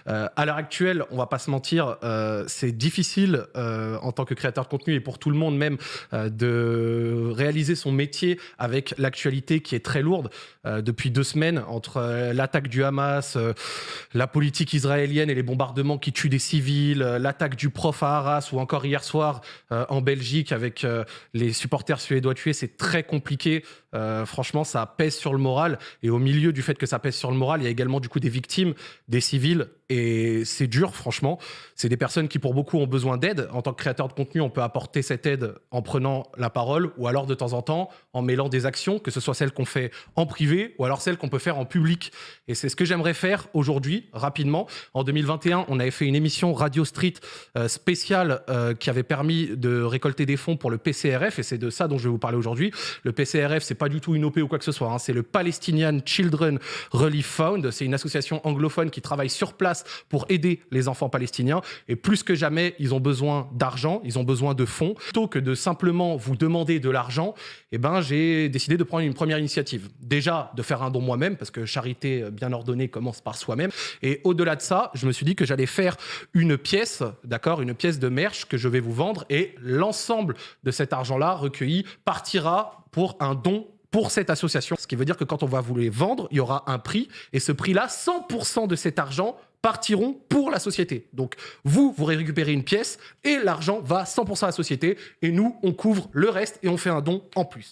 À l'heure actuelle, on va pas se mentir, c'est difficile en tant que créateur de contenu et pour tout le monde même de réaliser son métier avec l'actualité qui est très lourde. Depuis 2 semaines, entre l'attaque du Hamas, la politique israélienne et les bombardements qui tuent des civils, l'attaque du prof à Arras ou encore hier soir en Belgique avec les supporters suédois tués, c'est très compliqué. Franchement, ça pèse sur le moral. Et au milieu du fait que ça pèse sur le moral, il y a également du coup des victimes, des civils. Et c'est dur, franchement. C'est des personnes qui, pour beaucoup, ont besoin d'aide. En tant que créateur de contenu, on peut apporter cette aide en prenant la parole ou alors de temps en temps en mêlant des actions, que ce soit celles qu'on fait en privé ou alors celles qu'on peut faire en public. Et c'est ce que j'aimerais faire aujourd'hui, rapidement. En 2021, on avait fait une émission Radio Street spéciale qui avait permis de récolter des fonds pour le PCRF. Et c'est de ça dont je vais vous parler aujourd'hui. Le PCRF, c'est pas du tout une OP ou quoi que ce soit. Hein. C'est le Palestinian Children Relief Fund. C'est une association anglophone qui travaille sur place pour aider les enfants palestiniens. Et plus que jamais, ils ont besoin d'argent, ils ont besoin de fonds. Plutôt que de simplement vous demander de l'argent, eh ben, j'ai décidé de prendre une première initiative. Déjà, de faire un don moi-même, parce que charité bien ordonnée commence par soi-même. Et au-delà de ça, je me suis dit que j'allais faire une pièce, d'accord, une pièce de merch que je vais vous vendre. Et l'ensemble de cet argent-là recueilli partira pour un don pour cette association. Ce qui veut dire que quand on va vous les vendre, il y aura un prix. Et ce prix-là, 100% de cet argent partiront pour la société. Donc, vous récupérez une pièce et l'argent va 100% à la société. Et nous, on couvre le reste et on fait un don en plus.